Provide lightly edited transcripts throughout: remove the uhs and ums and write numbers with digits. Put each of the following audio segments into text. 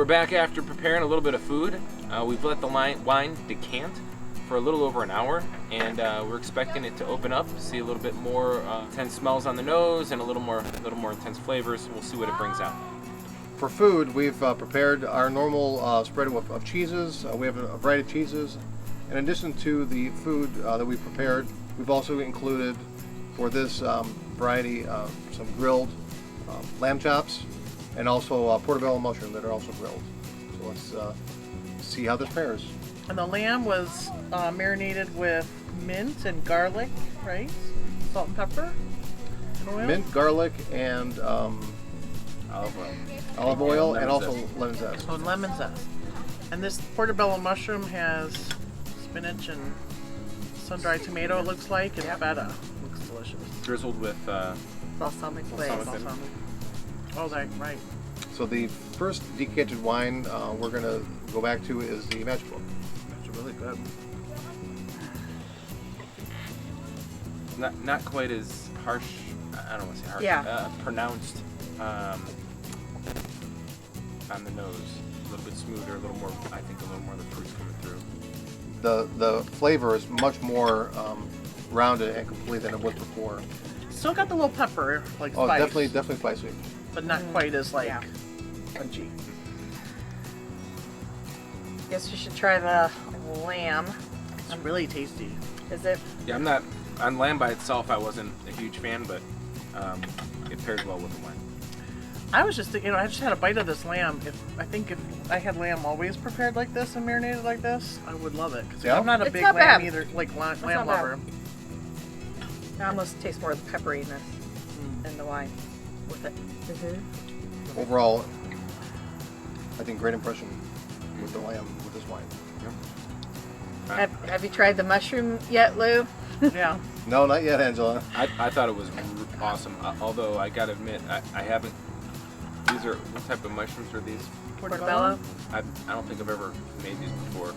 we're back after preparing a little bit of food. We've let the wine decant for a little over an hour, and we're expecting it to open up, see a little bit more intense smells on the nose and a little more intense flavors. We'll see what it brings out. For food, we've prepared our normal spread of cheeses. We have a variety of cheeses. In addition to the food that we've prepared, we've also included for this variety some grilled lamb chops and also portobello mushroom that are also grilled. So let's see how this pairs. And the lamb was marinated with mint and garlic, right? Salt and pepper and oil. Mint, garlic, and olive oil, and also lemon zest. Oh, and lemon zest. And this portobello mushroom has spinach and sun-dried tomato, it looks like, and feta. Looks delicious. Drizzled with balsamic glaze. balsamic. Oh, right. So the first decanted wine we're going to go back to is the Matchbook. It's really good. Not quite as harsh. I don't want to say harsh. Yeah. Pronounced on the nose. A little bit smoother. A little more. I think a little more of the fruits coming through. The flavor is much more rounded and complete than it was before. Still got the little pepper, like Oh, spice. definitely spicy. But not quite as, punchy. Guess you should try the lamb. It's really tasty. Is it? Yeah, I'm not on lamb by itself. I wasn't a huge fan, but it pairs well with the wine. I was just thinking, I just had a bite of this lamb. If I had lamb always prepared like this and marinated like this, I would love it. Because Yeah? I'm not a It's big not lamb bad. either, like lamb not lover. It almost tastes more of the pepperiness in the wine with it. Overall, I think great impression with the lamb with this wine. Have you tried the mushroom yet, Lou? Yeah. No, not yet, Angela. I thought it was awesome. Although I gotta admit, I haven't. These are what type of mushrooms are these? Portobello? I don't think I've ever made these before.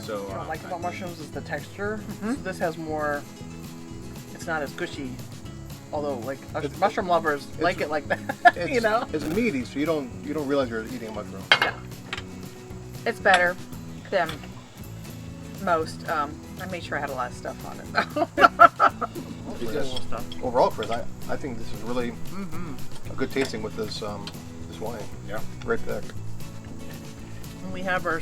So What I like about mushrooms is the texture. So this has more. It's not as gushy. Although, mushroom lovers like it like that. It's, It's meaty, so you don't realize you're eating a mushroom. Yeah. It's better than most. I made sure I had a lot of stuff on it. Little stuff. Overall, Chris, I think this is really a good tasting with this this wine. Yeah. Great pick. And we have our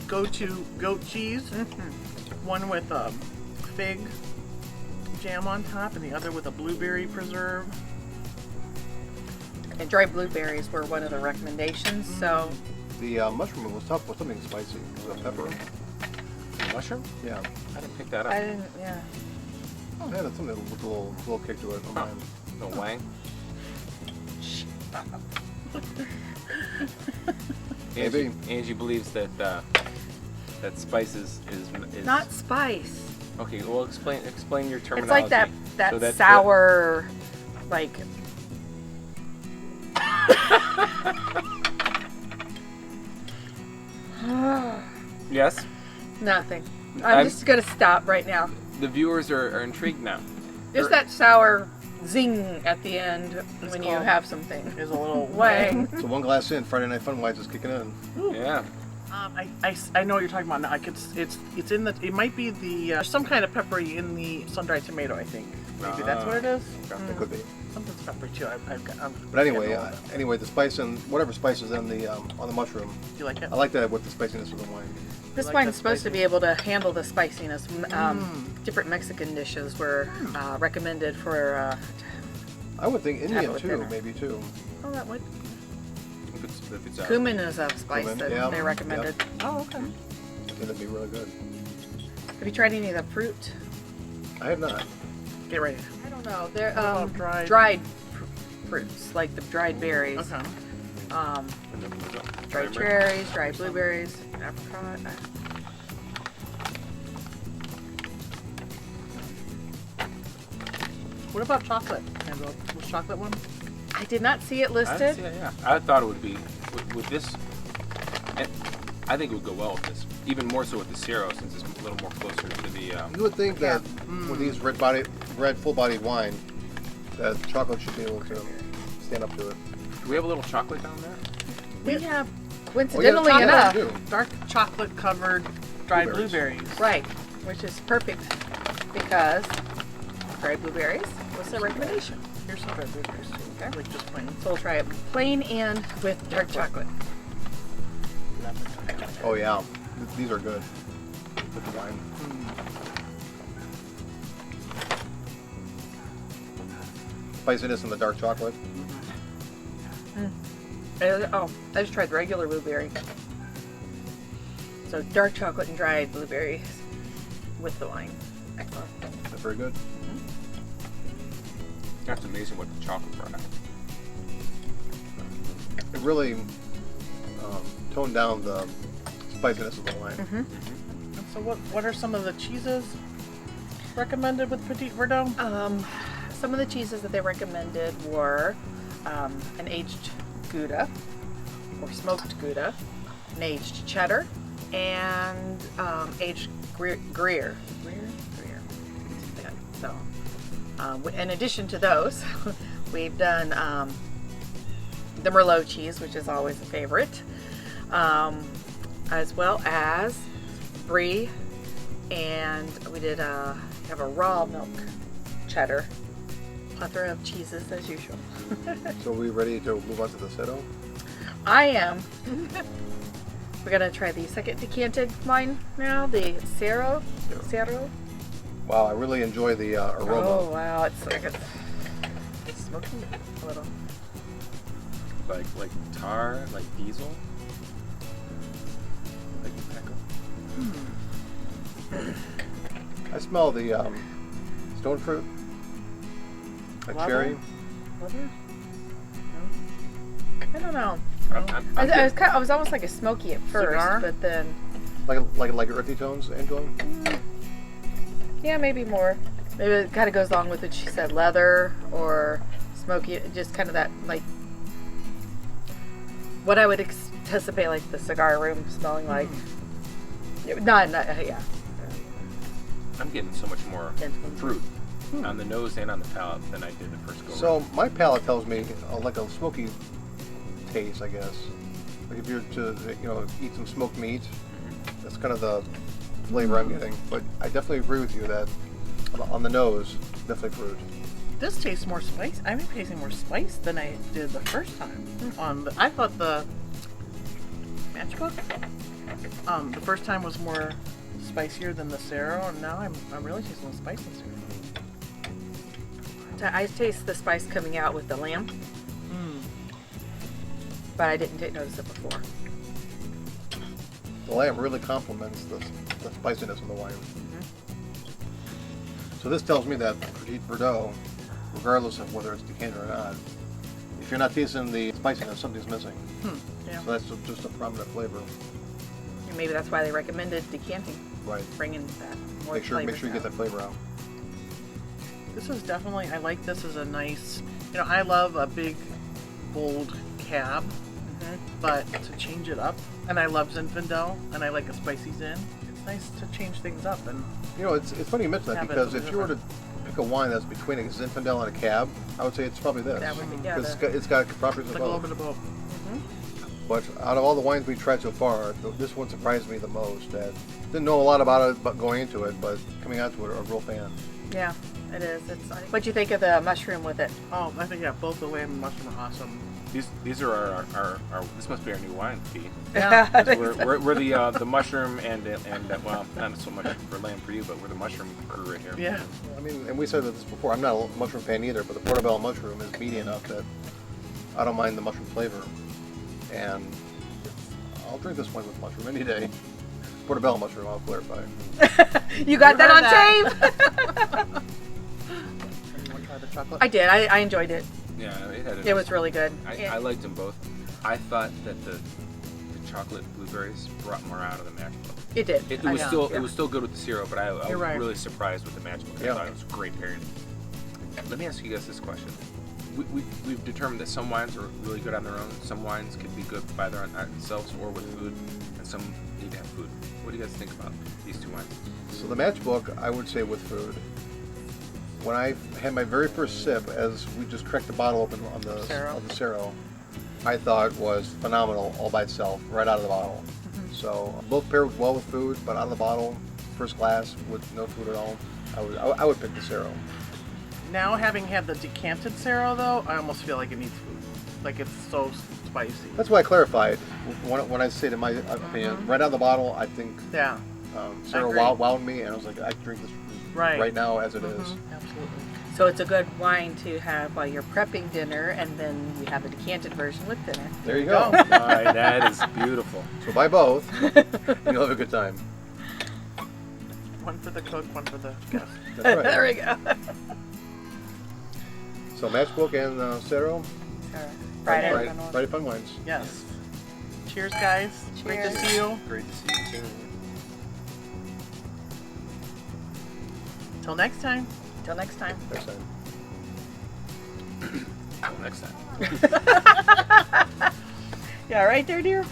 go-to goat cheese. One with fig jam on top, and the other with a blueberry preserve. And dried blueberries were one of the recommendations. So The mushroom was tough with something spicy. It was a pepper. mushroom? Yeah. I didn't pick that up. I didn't. Yeah. It had something with a little kick to it on mine. No wang. Maybe. Angie believes that that spice is Not spice. Okay. Well, explain your It's terminology. like that So sour, like. Yes. Nothing. I'm just gonna stop right now. The viewers are intrigued now. There's that sour zing at the end when you called- have something. There's a little Wang. So one glass in, Friday Night Fun Wise is kicking in. Yeah. I know what you're talking about now. It's in the. It might be the some kind of peppery in the sun-dried tomato. I think maybe that's what it is. It could be. Something's peppery too. But anyway, the spice and whatever spice is in the on the mushroom, you like it? I like that with the spiciness of the wine. This like wine's the supposed to spicy. be able to handle the spiciness. Different Mexican dishes were recommended for. I would think Have it Indian with too, dinner. maybe too. Oh, that would. If it's Cumin is a spice Cumin, that yeah, they recommended. Oh, okay. I think that'd be really good. Have you tried any of the fruit? I have not. Get ready. I don't know. They're What about dried fruits, like the dried berries, Okay. dried cherries, dried blueberries, apricot. What about chocolate? Angela? Was chocolate one? I did not see it I listed. didn't see it, yeah. I thought it would be with this. I think it would go well with this, even more so with the Cerro, since it's a little more closer to the. You would think that with these red full-bodied wine, that chocolate should be able to stand up to it. Do we have a little chocolate down there? We have coincidentally chocolate enough, too. Dark chocolate covered dried Blueberries. blueberries. right, which is perfect because dried blueberries was the recommendation. Here's some dried blueberries too. Okay. Like just plain. So we'll try it plain and with dark chocolate. Oh yeah, these are good with the wine. Spiciness in the dark chocolate. Oh, I just tried regular blueberry. So dark chocolate and dried blueberries with the wine. Excellent. That's very good. That's amazing what the chocolate brought out. It really toned down the spiciness of the wine. And so what are some of the cheeses recommended with Petit Verdot? Some of the cheeses that they recommended were an aged Gouda or smoked Gouda, an aged cheddar, and aged Gruyere. Yeah, so, in addition to those, we've done the Merlot cheese, which is always a favorite, as well as brie, and we did have a raw milk cheddar. Plethora of cheeses as usual. So are we ready to move on to the Cerro? I am. We're gonna try the second decanted wine now, the Cerro. Cerro. Wow, I really enjoy the aroma. Oh wow, it's like it's smoky a little. Like tar, like diesel, like tobacco. I smell the stone fruit, like Leather? cherry. Leather? I don't know. I'm I was almost like a smoky at first, Cigar? but then Like earthy tones, Angela? yeah, maybe more. Maybe it kind of goes along with what she said, leather or smoky, just kind of that like what I would anticipate like the cigar room smelling like. Not yeah. I'm getting so much more Intense. fruit on the nose and on the palate than I did the first go. So my palate tells me like a smoky taste, I guess. Like if you're to eat some smoked meat, that's kind of the flavor I'm getting. But I definitely agree with you that on the nose, definitely fruit. This tastes more spice. I'm tasting more spice than I did the first time. I thought the Matchbook, the first time was more spicier than the Cerro, and now I'm really tasting the spice in Cerro. I taste the spice coming out with the lamb, but I didn't notice it before. The lamb really complements the spiciness of the wine. So this tells me that Petit Verdot, regardless of whether it's decanted or not, if you're not tasting the spiciness, something's missing. Yeah. So that's just a prominent flavor. And maybe that's why they recommended decanting, Right. bringing that more Make sure you flavors get that out. flavor out. This is definitely, I like this as a nice, I love a big, bold cab, but to change it up, and I love Zinfandel, and I like a spicy Zin, it's nice to change things up. And It's funny you mention that Have it because a if little you were to pick a wine that's between a Zinfandel and a Cab, I would say it's probably this. That would be, yeah, Because the- it's got properties of like a little both. bit of both. But out of all the wines we've tried so far, this one surprised me the most. That didn't know a lot about it, but going into it, but coming out to it, a real fan. Yeah, it is. What'd you think of the mushroom with it? Oh, I think both the lamb and mushroom are awesome. These are our this must be our new wine feed. Yeah. We're the mushroom and well, not so much for lamb for you, but we're the mushroom crew right here. Yeah. I mean, and we said this before, I'm not a mushroom fan either, but the portobello mushroom is meaty enough that I don't mind the mushroom flavor. And I'll drink this wine with mushroom any day. Portobello mushroom, I'll clarify. You got You that on heard tape? You want to try the chocolate? I did. I enjoyed it. Yeah, it had. It was really good. I liked them both. I thought that the chocolate blueberries brought more out of the matchbook. It did. It I was know, still yeah. it was still good with the Cerro, but I was You're right. really surprised with the matchbook. Yeah. I thought it was a great pairing. Let me ask you guys this question. We've determined that some wines are really good on their own. Some wines can be good by themselves or with food, and some need to have food. What do you guys think about these two wines? So the matchbook, I would say with food. When I had my very first sip, as we just cracked the bottle open on the Cerro. on the Cerro, I thought was phenomenal all by itself, right out of the bottle. So both pair well with food, but out of the bottle, first class with no food at all. I would pick the Cerro. Now, having had the decanted Cerro, though, I almost feel like it needs food. Like it's so spicy. That's why I clarified when I say to my opinion, right out of the bottle. I think Yeah, Cerro agree. wowed me, and I was like, I can drink this right now as it is. absolutely. So it's a good wine to have while you're prepping dinner, and then you have a decanted version with dinner. There you go. All right, that is beautiful. So buy both, and you'll have a good time. One for the cook, one for the guest. That's right. There we go. So Matchbook and Cerro. Friday Fun Wines. Yes. Cheers, guys. Great to Cheers. see you. Great to see you too. Till next time. Till next time. Next time. Until next time. Yeah, right there, dear.